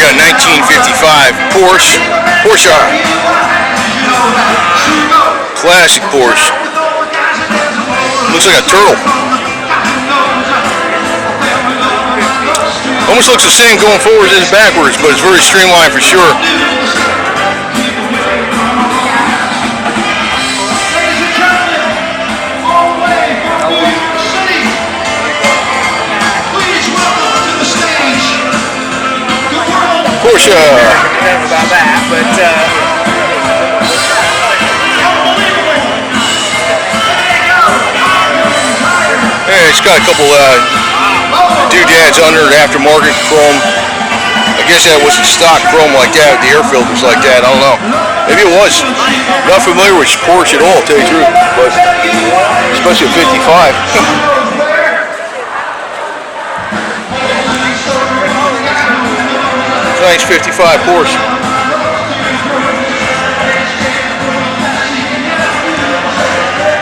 got a 1955 Porsche. Classic Porsche. Looks like a turtle. Almost looks the same going forward as backwards, but it's very streamlined for sure. Porsche. About that, but yeah, it's got a couple doodads under it, aftermarket chrome. I guess that wasn't stock chrome like that, the air filters like that. I don't know. Maybe it was. Not familiar with Porsche at all, to tell you the truth, but especially a 55. Nice 55 Porsche.